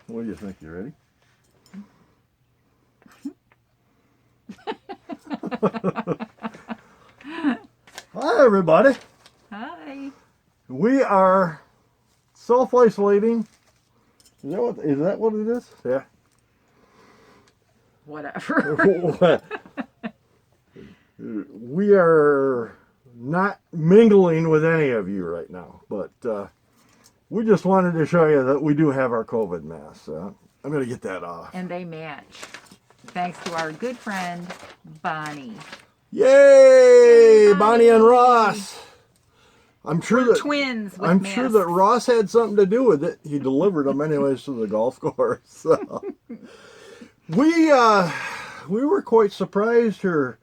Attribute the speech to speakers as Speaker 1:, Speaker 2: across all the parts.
Speaker 1: What do you think? You ready? Hi, everybody.
Speaker 2: Hi.
Speaker 1: We are self-isolating. Is that what it is? Yeah.
Speaker 2: Whatever.
Speaker 1: We are not mingling with any of you right now, but we just wanted to show you that we do have our COVID masks. I'm going to get that off.
Speaker 2: And they match. Thanks to our good friend, Bonnie.
Speaker 1: Yay! Bonnie and Ross. I'm sure
Speaker 2: We're
Speaker 1: that
Speaker 2: twins with
Speaker 1: I'm
Speaker 2: masks.
Speaker 1: sure that Ross had something to do with it. He delivered them anyways to the golf course. So. We were quite surprised here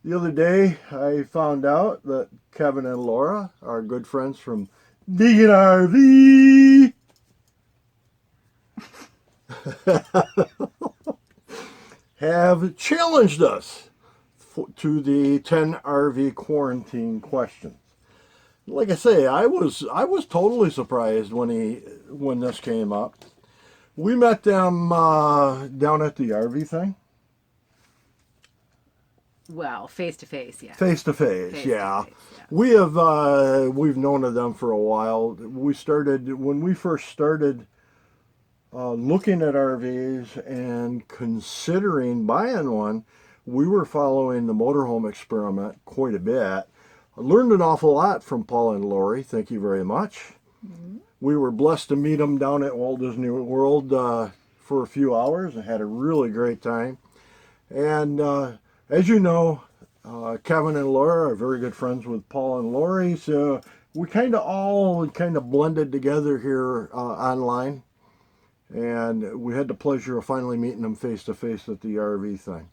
Speaker 1: the other day. I found out that Kevin and Laura, our good friends from LivinRV, have challenged us to the 10 RV quarantine questions. Like I say, I was totally surprised when this came up. We met them down at the RV thing.
Speaker 2: Well, face to face, yeah.
Speaker 1: Face to face, yeah.
Speaker 2: Yeah.
Speaker 1: We've known of them for a while. When we first started looking at RVs and considering buying one. We were following the motorhome experiment quite a bit. I learned an awful lot from Paul and Lori. Thank you very much. Mm-hmm. We were blessed to meet them down at Walt Disney World for a few hours and had a really great time. And as you know, Kevin and Laura are very good friends with Paul and Lori, so we all blended together here online. And we had the pleasure of finally meeting them face to face at the RV thing.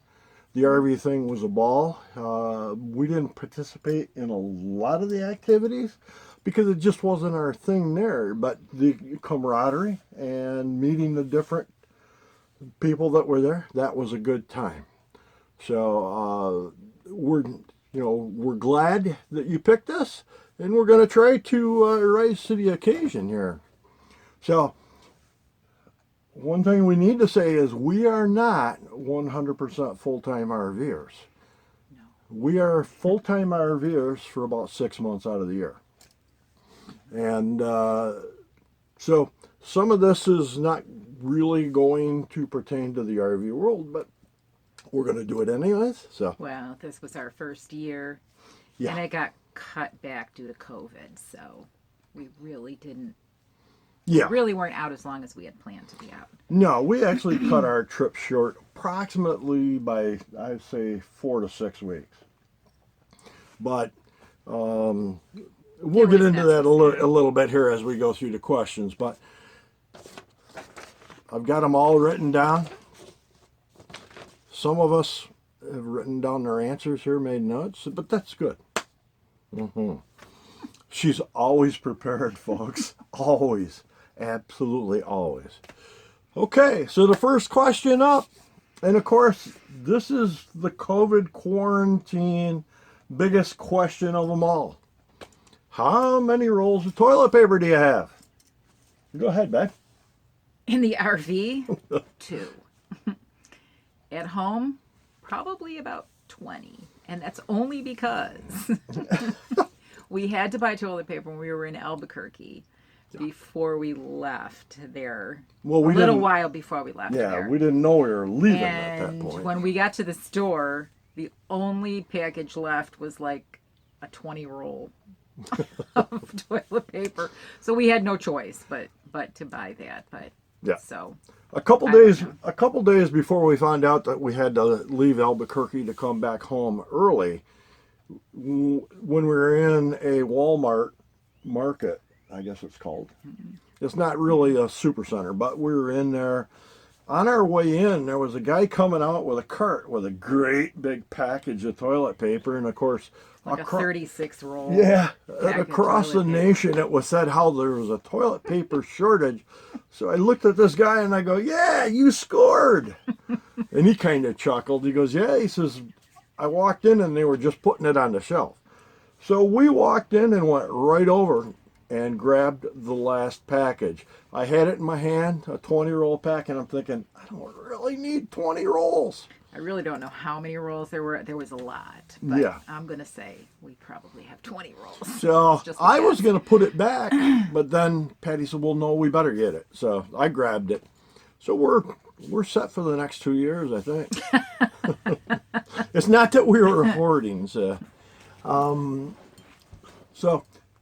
Speaker 1: The RV thing was a ball. We didn't participate in a lot of the activities because it just wasn't our thing there. But the camaraderie and meeting the different people that were there, that was a good time. So we're glad that you picked us, and we're going to try to rise to the occasion here. So one thing we need to say is we are not 100% full-time RVers.
Speaker 2: No.
Speaker 1: We are full-time RVers for about 6 months out of the year. And so some of this is not really going to pertain to the RV world, but we're going to do it anyways. So.
Speaker 2: Well, this was our first year,
Speaker 1: yeah.
Speaker 2: And it got cut back due to COVID, so we really didn't.
Speaker 1: Yeah.
Speaker 2: We really weren't out as long as we had planned to be out.
Speaker 1: No, we actually cut our trip short approximately by, I'd say, 4 to 6 weeks. But we'll get into that a little bit here as we go through the questions. But I've got them all written down. Some of us have written down their answers here, made notes, but that's good. Mm-hmm. She's always prepared, folks. Always. Absolutely always. Okay, so the first question up, and of course, this is the COVID quarantine biggest question of them all. How many rolls of toilet paper do you have? Go ahead, Beth.
Speaker 2: In the RV, 2. At home, probably about 20. And that's only because we had to buy toilet paper when we were in Albuquerque. Before we left there.
Speaker 1: Well,
Speaker 2: a little while before we left there.
Speaker 1: Yeah, we didn't know we were leaving at that point.
Speaker 2: And when we got to the store, the only package left was like a 20 roll of toilet paper. So we had no choice but to buy that. But
Speaker 1: yeah.
Speaker 2: So
Speaker 1: a couple days before we found out that we had to leave Albuquerque to come back home early, when we were in a Walmart market, I guess it's called. It's not really a super center, but we were in there. On our way in, there was a guy coming out with a cart with a great big package of toilet paper, and of course,
Speaker 2: Like a 36 roll.
Speaker 1: yeah,
Speaker 2: pack of
Speaker 1: across the
Speaker 2: toilet paper.
Speaker 1: nation, it was said how there was a toilet paper shortage. So I looked at this guy and I go, "Yeah, you scored." And he kind of chuckled. He goes, "Yeah," he says, "I walked in and they were just putting it on the shelf." So we walked in and went right over and grabbed the last package. I had it in my hand, a 20-roll pack, and I'm thinking, I don't really need 20 rolls.
Speaker 2: I really don't know how many rolls there were. There was a lot. But
Speaker 1: Yeah.
Speaker 2: I'm going to say we probably have 20 rolls.
Speaker 1: So
Speaker 2: Just a
Speaker 1: I was
Speaker 2: guess.
Speaker 1: going to put it back, but then Patty said, "Well, no, we better get it." So I grabbed it. So we're set for the next 2 years, I think. It's not that we were hoarding. So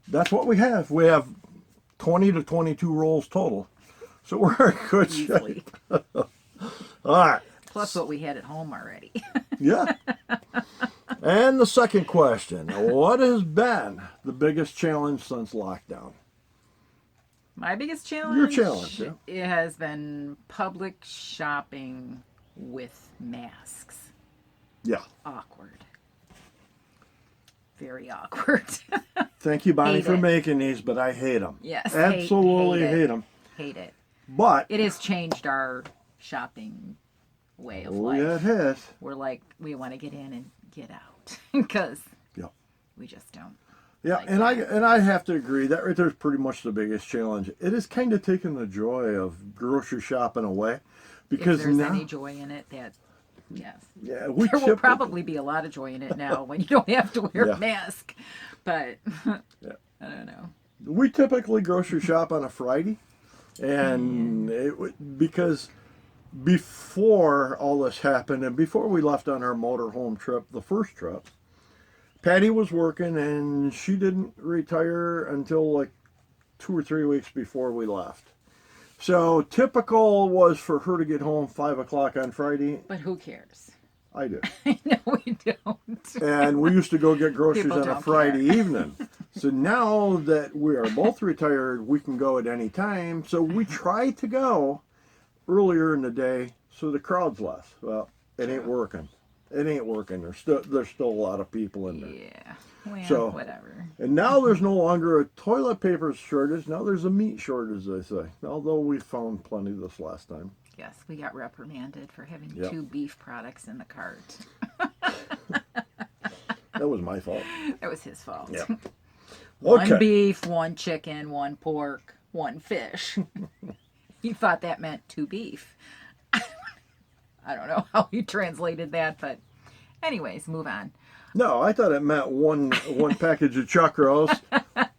Speaker 1: that's what we have. We have 20 to 22 rolls total. So we're in good
Speaker 2: Easily.
Speaker 1: shape. All right.
Speaker 2: Plus what we had at home already.
Speaker 1: Yeah. And the second question, what has been the biggest challenge since lockdown?
Speaker 2: My biggest challenge?
Speaker 1: Your challenge, yeah.
Speaker 2: It has been public shopping with masks.
Speaker 1: Yeah.
Speaker 2: Awkward. Very awkward.
Speaker 1: Thank you, Bonnie,
Speaker 2: Hate
Speaker 1: for
Speaker 2: it.
Speaker 1: making these, but I hate them.
Speaker 2: Yes.
Speaker 1: Absolutely
Speaker 2: hate
Speaker 1: hate
Speaker 2: it.
Speaker 1: them.
Speaker 2: Hate it.
Speaker 1: But,
Speaker 2: It has changed our shopping way of
Speaker 1: oh,
Speaker 2: life.
Speaker 1: yeah, it has.
Speaker 2: We're like, we want to get in and get out because
Speaker 1: Yeah.
Speaker 2: we just don't.
Speaker 1: Yeah,
Speaker 2: Like
Speaker 1: and
Speaker 2: that.
Speaker 1: I have to agree that right there's pretty much the biggest challenge. It has kind of taken the joy of grocery shopping away,
Speaker 2: If
Speaker 1: because
Speaker 2: there's
Speaker 1: now,
Speaker 2: any joy in it, that yes,
Speaker 1: yeah, we
Speaker 2: there will
Speaker 1: typically-
Speaker 2: probably be a lot of joy in it now when you don't have to wear
Speaker 1: Yeah.
Speaker 2: a mask. But
Speaker 1: Yeah.
Speaker 2: I don't know.
Speaker 1: we typically grocery shop on a Friday, and because before all this happened and before we left on our motorhome trip, the first trip, Patty was working and she didn't retire until like 2 or 3 weeks before we left. So typical was for her to get home 5 o'clock on Friday.
Speaker 2: But who cares?
Speaker 1: I did.
Speaker 2: No, we don't.
Speaker 1: And we used to go get groceries
Speaker 2: People
Speaker 1: on a
Speaker 2: don't
Speaker 1: Friday evening. So now that we are both retired, we can go at any time. So we try to go earlier in the day so the crowd's less. Well, it ain't working. It ain't working. There's still a lot of people in there.
Speaker 2: Yeah. Well,
Speaker 1: So-
Speaker 2: whatever.
Speaker 1: And now there's no longer a toilet paper shortage. Now there's a meat shortage, they say. Although we found plenty this last time.
Speaker 2: Yes, we got reprimanded for having
Speaker 1: Yep.
Speaker 2: 2 beef products in the cart.
Speaker 1: That was my fault.
Speaker 2: That was his fault.
Speaker 1: Yeah.
Speaker 2: One
Speaker 1: Okay.
Speaker 2: beef, 1 chicken, 1 pork, 1 fish. He thought that meant 2 beef. I don't know how he translated that, but anyways, move on.
Speaker 1: No, I thought it meant one package of chuck roast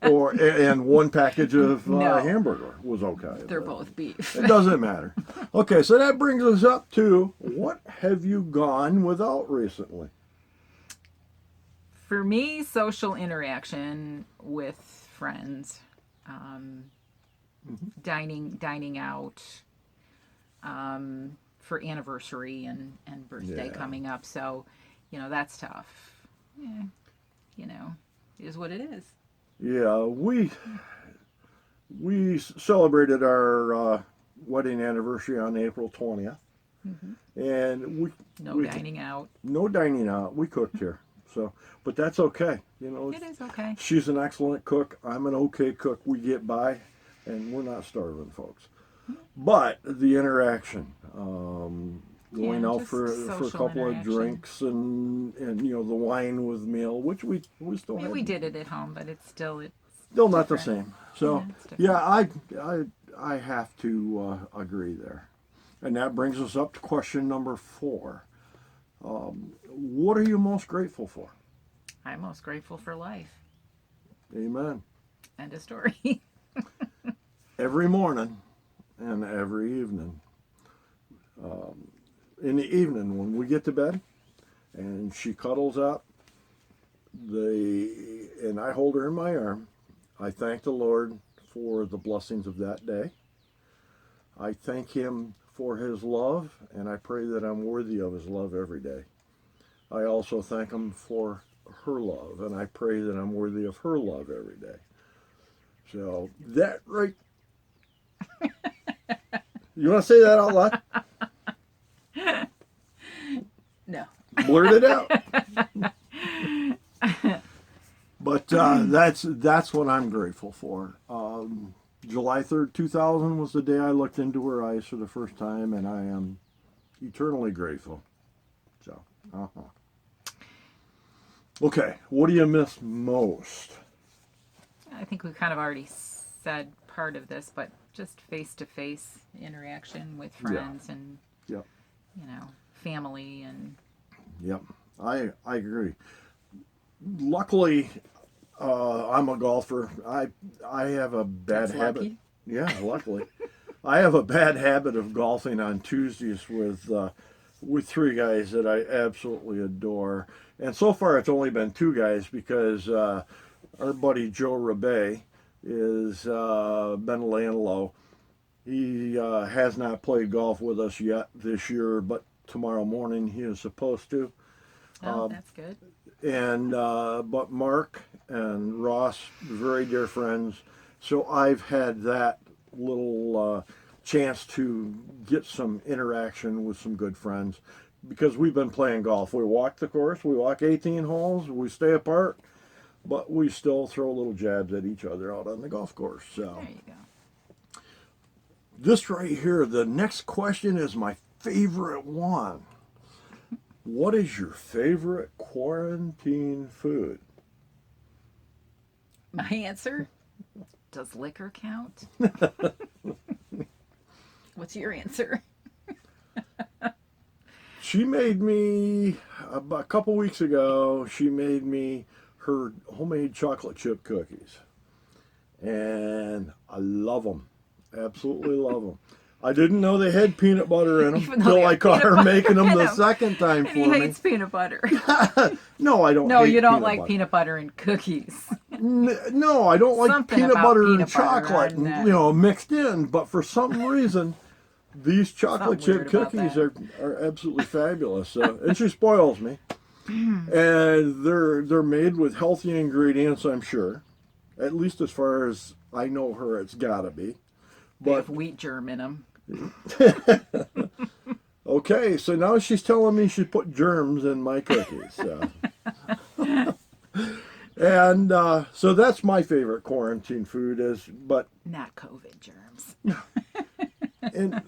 Speaker 1: and 1 package of
Speaker 2: No.
Speaker 1: hamburger was okay.
Speaker 2: They're both beef.
Speaker 1: It doesn't matter. Okay, so that brings us up to what have you gone without recently?
Speaker 2: For me, social interaction with friends, dining out, for anniversary and birthday
Speaker 1: Yeah.
Speaker 2: coming up. So, that's tough. Yeah, it is what it is.
Speaker 1: Yeah, we celebrated our wedding anniversary on April 20th, and
Speaker 2: No dining out.
Speaker 1: no dining out. We cooked here, but that's okay.
Speaker 2: It is okay.
Speaker 1: She's an excellent cook. I'm an okay cook. We get by, and we're not starving, folks. But the interaction, going
Speaker 2: Yeah,
Speaker 1: out
Speaker 2: just
Speaker 1: for a
Speaker 2: social
Speaker 1: couple of
Speaker 2: interaction.
Speaker 1: drinks and the wine with meal, which we still
Speaker 2: Yeah,
Speaker 1: have.
Speaker 2: we did it at home, but it's still
Speaker 1: Still not the
Speaker 2: different.
Speaker 1: same. So
Speaker 2: Yeah, it's different.
Speaker 1: I have to agree there, and that brings us up to question number 4. What are you most grateful for?
Speaker 2: I'm most grateful for life.
Speaker 1: Amen.
Speaker 2: End of story.
Speaker 1: Every morning and every evening. In the evening when we get to bed and she cuddles up, and I hold her in my arm, I thank the Lord for the blessings of that day. I thank him for his love, and I pray that I'm worthy of his love every day. I also thank him for her love, and I pray that I'm worthy of her love every day. So that right. You want to say that out loud?
Speaker 2: No.
Speaker 1: Blurt it out. But that's what I'm grateful for. July 3rd, 2000 was the day I looked into her eyes for the first time, and I am eternally grateful. So, okay, what do you miss most?
Speaker 2: I think we kind of already said part of this, but just face-to-face interaction with friends and,
Speaker 1: Yep.
Speaker 2: you know, family and...
Speaker 1: Yep, I agree. Luckily, I'm a golfer. I have a bad
Speaker 2: That's
Speaker 1: habit.
Speaker 2: lucky.
Speaker 1: Yeah, luckily. I have a bad habit of golfing on Tuesdays with three guys that I absolutely adore. And so far it's only been two guys because our buddy Joe Rabe is been laying low. He has not played golf with us yet this year, but tomorrow morning he is supposed to.
Speaker 2: Oh, that's good.
Speaker 1: And but Mark and Ross, very dear friends. So I've had that little chance to get some interaction with some good friends because we've been playing golf. We walk the course, we walk 18 holes, we stay apart, but we still throw little jabs at each other out on the golf course. So
Speaker 2: There you go.
Speaker 1: this right here, the next question is my favorite one. What is your favorite quarantine food?
Speaker 2: My answer? Does liquor count? What's your answer?
Speaker 1: She made me, a couple weeks ago, she made me her homemade chocolate chip cookies. And I love them. Absolutely love them. I didn't know they had peanut butter in them
Speaker 2: Even though
Speaker 1: until
Speaker 2: they
Speaker 1: I
Speaker 2: have
Speaker 1: caught her
Speaker 2: peanut butter
Speaker 1: making them
Speaker 2: in
Speaker 1: the
Speaker 2: them.
Speaker 1: second time
Speaker 2: And he
Speaker 1: for me.
Speaker 2: hates peanut butter.
Speaker 1: No, I don't
Speaker 2: No,
Speaker 1: hate
Speaker 2: you don't
Speaker 1: peanut
Speaker 2: like
Speaker 1: butter.
Speaker 2: peanut butter in cookies.
Speaker 1: No, I don't like
Speaker 2: Something
Speaker 1: peanut
Speaker 2: about
Speaker 1: butter and
Speaker 2: peanut butter
Speaker 1: chocolate,
Speaker 2: on that.
Speaker 1: you know, mixed in. But for some reason, these chocolate
Speaker 2: Something
Speaker 1: chip
Speaker 2: weird about
Speaker 1: cookies
Speaker 2: that.
Speaker 1: are absolutely fabulous. So, and she spoils me. And they're made with healthy ingredients, I'm sure. At least as far as I know her, it's gotta be.
Speaker 2: They
Speaker 1: But
Speaker 2: have wheat germ in them.
Speaker 1: okay, so now she's telling me she put germs in my cookies. So. And so that's my favorite quarantine food but
Speaker 2: Not COVID germs.
Speaker 1: and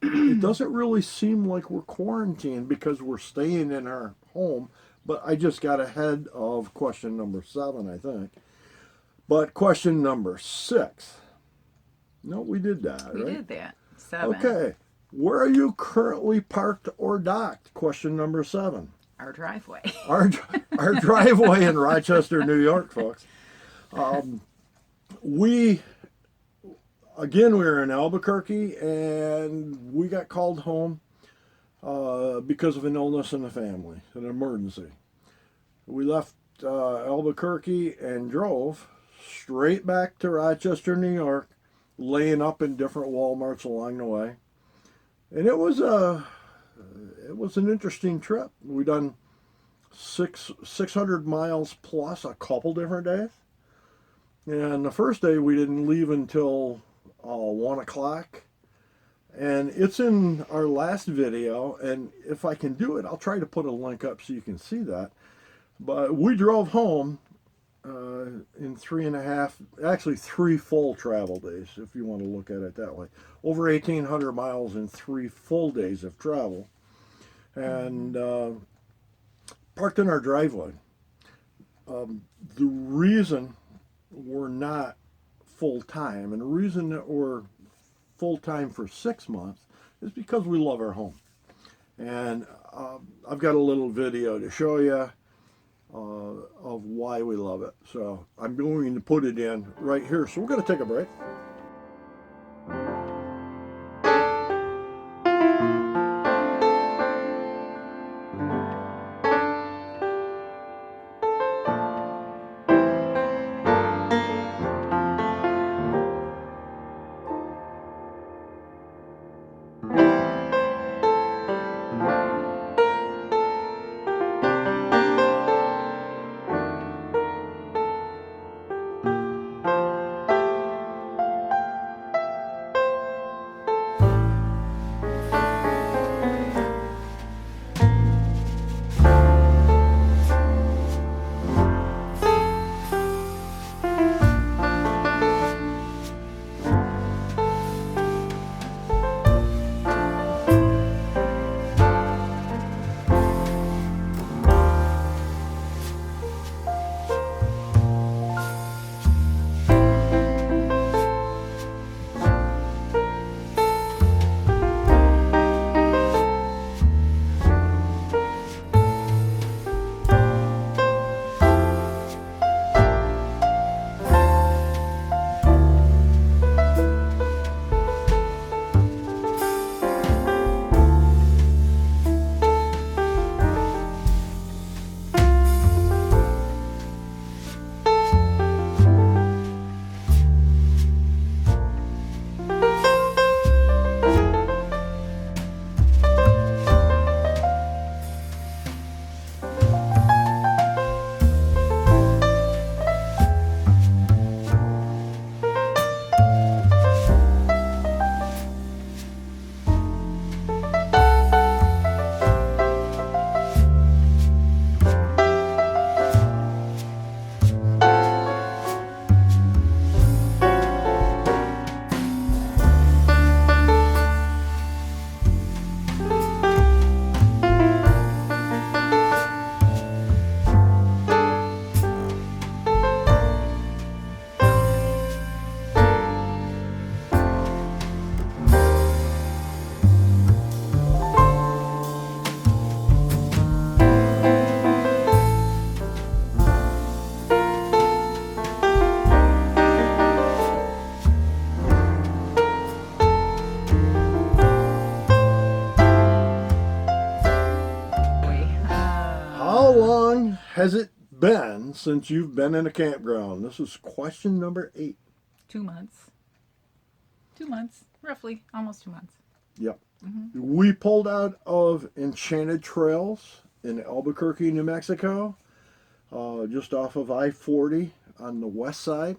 Speaker 1: it doesn't really seem like we're quarantined because we're staying in our home. But I just got ahead of question number 7, I think. But question number 6. No, we did that,
Speaker 2: We
Speaker 1: right?
Speaker 2: did that. 7.
Speaker 1: Okay. Where are you currently parked or docked? Question number 7.
Speaker 2: Our driveway.
Speaker 1: Our driveway in Rochester, New York, folks. We were in Albuquerque and we got called home because of an illness in the family, an emergency. We left Albuquerque and drove straight back to Rochester, New York, laying up in different Walmarts along the way. And it was an interesting trip. We done 600 miles plus a couple different days. And the first day we didn't leave until 1 o'clock. And it's in our last video. And if I can do it, I'll try to put a link up so you can see that. But we drove home in 3 full travel days, if you want to look at it that way. Over 1,800 miles in 3 full days of travel. And parked in our driveway. The reason we're not full-time, and the reason that we're full-time for 6 months, is because we love our home. And I've got a little video to show you of why we love it. So I'm going to put it in right here. So we're going to take a break. has it been since you've been in a campground? This is question number 8.
Speaker 2: 2 months. 2 months, roughly, almost 2 months.
Speaker 1: Yep. We pulled out of Enchanted Trails in Albuquerque, New Mexico, just off of I-40 on the west side.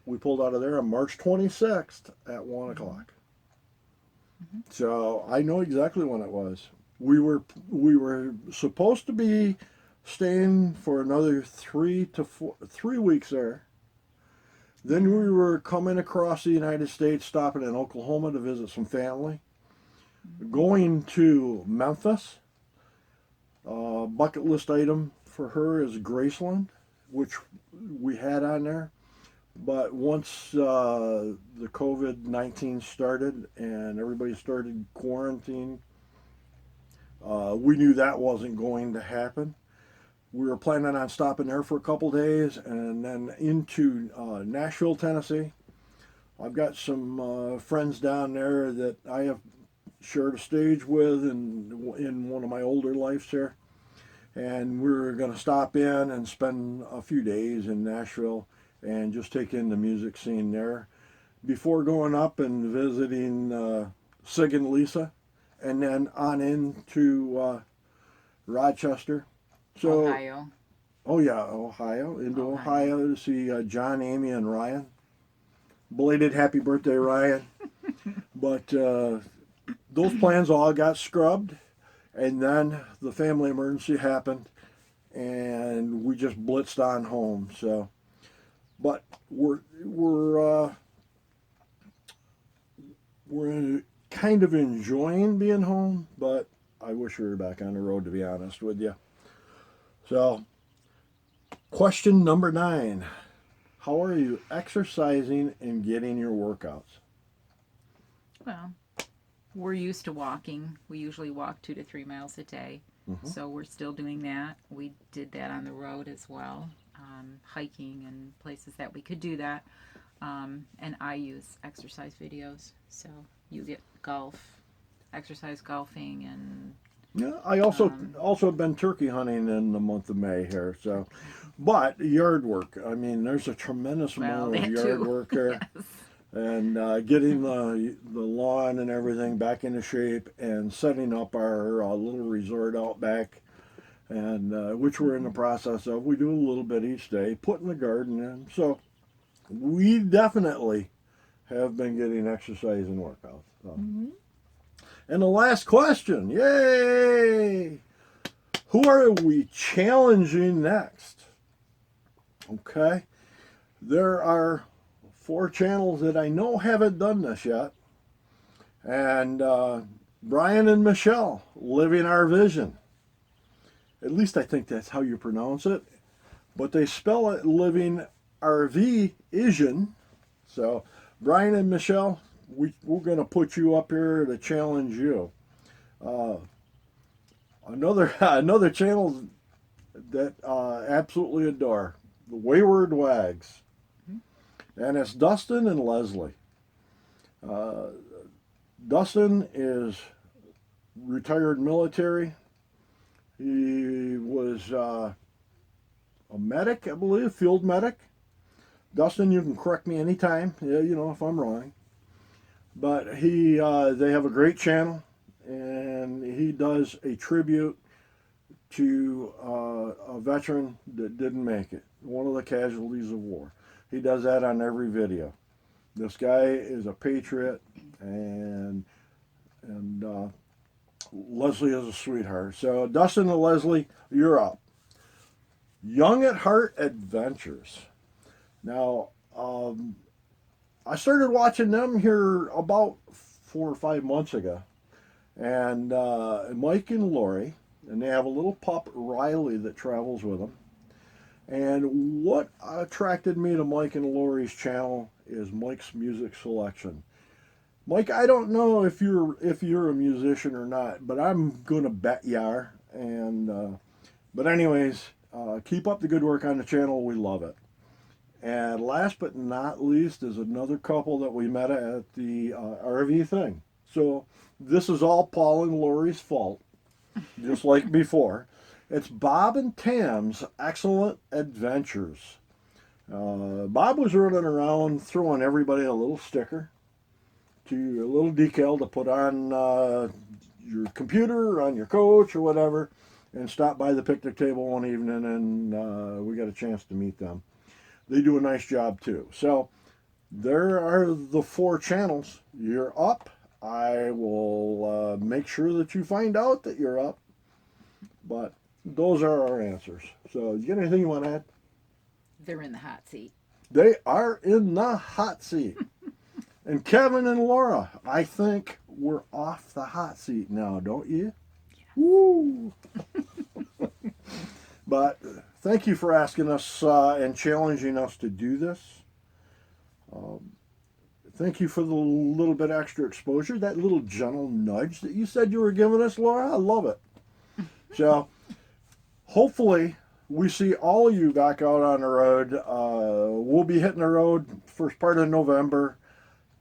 Speaker 1: We pulled out of there on March 26th at 1 o'clock. So I know exactly when it was. We were supposed to be staying for another 3 weeks there. Then we were coming across the United States, stopping in Oklahoma to visit some family. Going to Memphis. Bucket list item for her is Graceland, which we had on there. But once the COVID-19 started and everybody started quarantining, we knew that wasn't going to happen. We were planning on stopping there for a couple days and then into Nashville, Tennessee. I've got some friends down there that I have shared a stage with in one of my older lives here. And we're going to stop in and spend a few days in Nashville and just take in the music scene there before going up and visiting Sig and Lisa, and then on into Rochester. So,
Speaker 2: Ohio.
Speaker 1: Oh yeah, Ohio. Into Ohio to see John, Amy, and Ryan. Belated happy birthday, Ryan. But those plans all got scrubbed, and then the family emergency happened, and we just blitzed on home. So, but we're kind of enjoying being home, but I wish we were back on the road, to be honest with you. So, question number 9. How are you exercising and getting your workouts?
Speaker 2: Well, we're used to walking. We usually walk 2 to 3 miles a day. So we're still doing that. We did that on the road as well, hiking and places that we could do that. And I use exercise videos. So you get exercise golfing, and
Speaker 1: yeah, I also been turkey hunting in the month of May here. So, but yard work. I mean, there's a tremendous amount of yard work here,
Speaker 2: yes.
Speaker 1: and getting the lawn and everything back into shape, and setting up our little resort out back, and which we're in the process of. We do a little bit each day, putting the garden in. So, we definitely have been getting exercise and workouts. So. And the last question, yay! Who are we challenging next? Okay, there are 4 channels that I know haven't done this yet. And Brian and Michelle, Living Our Vision. At least I think that's how you pronounce it. But they spell it LivinRVisioin. So Brian and Michelle, we're going to put you up here to challenge you. Another channel that absolutely adore, the Wayward Waggs. And it's Dustin and Leslie. Dustin is retired military. He was a medic, I believe, field medic. Dustin, you can correct me anytime, if I'm wrong. But they have a great channel, and he does a tribute to a veteran that didn't make it, one of the casualties of war. He does that on every video. This guy is a patriot, and Leslie is a sweetheart. So Dustin and Leslie, you're up. Young at Heart Adventures. Now, I started watching them here about 4 or 5 months ago, and Mike and Lori, and they have a little pup, Riley, that travels with them. And what attracted me to Mike and Lori's channel is Mike's music selection. Mike, I don't know if you're a musician or not, but I'm gonna bet you are. And but anyways, keep up the good work on the channel. We love it. And last but not least is another couple that we met at the RV thing. So this is all Paul and Lori's fault, just like before. It's Bob and Tam's Excellent Adventures. Bob was running around throwing everybody a little sticker, a little decal to put on your computer, on your coach, or whatever, and stop by the picnic table one evening, and we got a chance to meet them. They do a nice job too. So there are the 4 channels. You're up. I will make sure that you find out that you're up. But those are our answers. So, you got anything you want to add?
Speaker 2: They're in the hot seat.
Speaker 1: They are in the hot seat. And Kevin and Laura, I think we're off the hot seat now, don't you?
Speaker 2: Yeah.
Speaker 1: Woo! But thank you for asking us and challenging us to do this. Thank you for the little bit extra exposure, that little gentle nudge that you said you were giving us, Laura. I love it. So, hopefully, we see all of you back out on the road. We'll be hitting the road first part of November.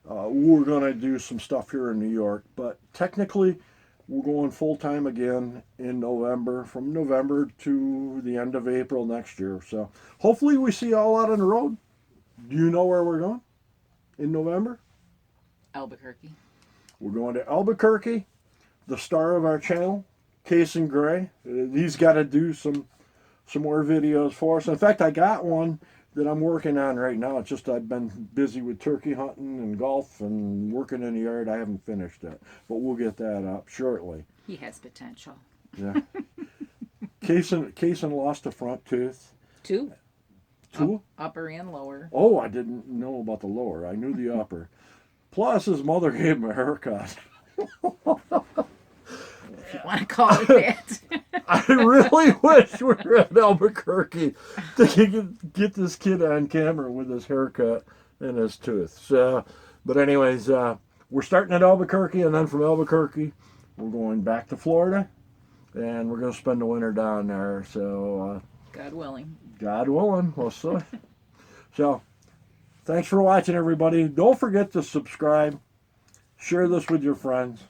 Speaker 1: We're going to do some stuff here in New York, but technically, we're going full-time again in November, from November to the end of April next year. So, hopefully, we see you all out on the road. Do you know where we're going in November?
Speaker 2: Albuquerque.
Speaker 1: We're going to Albuquerque, the star of our channel, Cason Gray. He's got to do some more videos for us. In fact, I got one that I'm working on right now. It's just I've been busy with turkey hunting and golf and working in the yard. I haven't finished it, but we'll get that up shortly.
Speaker 2: He has potential.
Speaker 1: Yeah. Cason lost a front tooth.
Speaker 2: 2.
Speaker 1: 2?
Speaker 2: Upper and lower.
Speaker 1: Oh, I didn't know about the lower. I knew the upper. Plus, his mother gave him a haircut.
Speaker 2: If you want to call it that.
Speaker 1: I really wish we were at Albuquerque to get this kid on camera with his haircut and his tooth. So, but anyways, we're starting at Albuquerque, and then from Albuquerque, we're going back to Florida, and we're going to spend the winter down there. So,
Speaker 2: God willing.
Speaker 1: God willing, we'll see. So, thanks for watching, everybody. Don't forget to subscribe. Share this with your friends.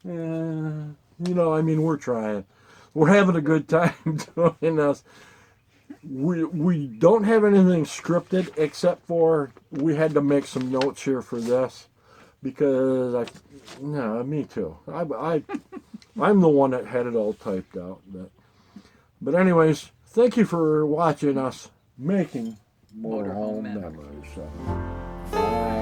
Speaker 1: We're trying. We're having a good time doing this. We don't have anything scripted, except for we had to make some notes here for this because me too. I'm the one that had it all typed out. But anyways, thank you for watching us making motorhome memories. So, bye.